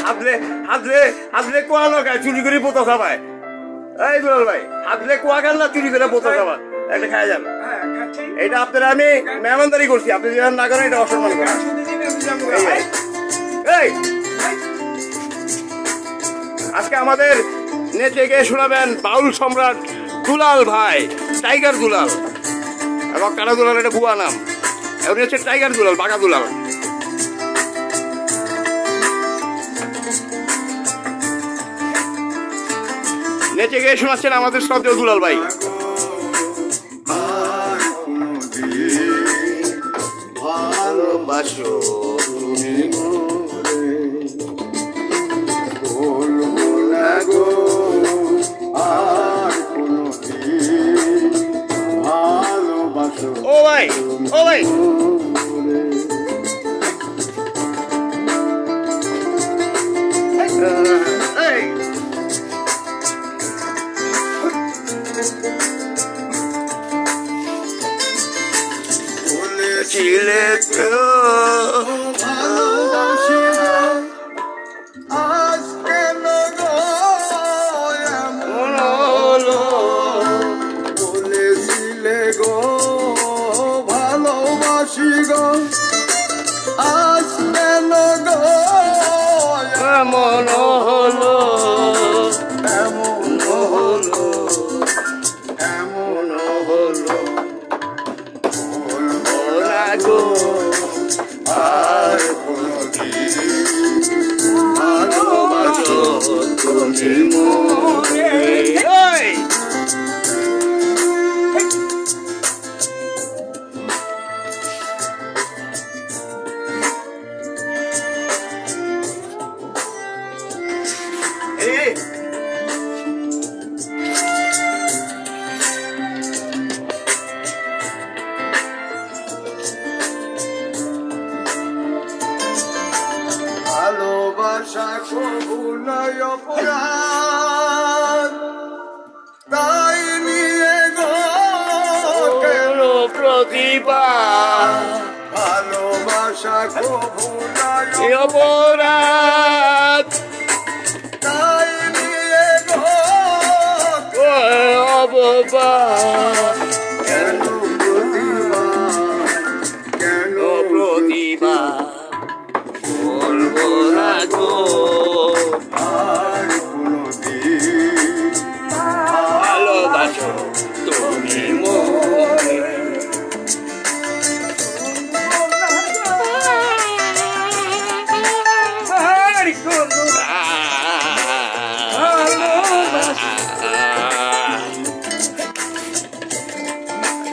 হাতলে হাতলে হাতলে কোয়া লাগায় চুরি করে বোতা খাবায়। এই দুলাল ভাই, হাতলে কোয়া খান না চুরি করে বোতা খাবা, একটা খায় যান। এটা আপনারা আমি মেহমানদারি করছি, আপনি যেন না করেন এটা অসম্মান করেন। এই আজকে আমাদের নেচে গিয়ে শোনাবেন বাউল সম্রাট দুলাল ভাই, টাইগার দুলাল এবং কাটা দুলাল এটা বুয়া নাম, উনি হচ্ছে টাইগার দুলাল, বাঘা দুলাল। নেচে গিয়ে শোনাচ্ছেন আমাদের শ্রদ্ধেয় দুলাল ভাই। ভালোবাসো তুমি ও ভাই, ও ভাই, বলেছিলে তো ভালোবাসি আজ কেন গো এমন হলো, বলেছিলে গো ভালোবাসি গো আজ কেন গো এমন হলো, এমন হলো, এমন হলো, বলবো না গো আর কোনদিন ভালোবাসো তুমি মনে। ভালোবাসা কবু নয় অপরাধ, তাই নিয়ে গো কেন প্রতিবাদ, ভালোবাসা কবু নয় অপরাধ, তাই নিয়ে গো অপবাদ, কেন প্রতিবাদ, কেন প্রতিবাদ, বলবো না গো আর কোনদিন ভালোবাসো তুমি মনে। ভালোবাসো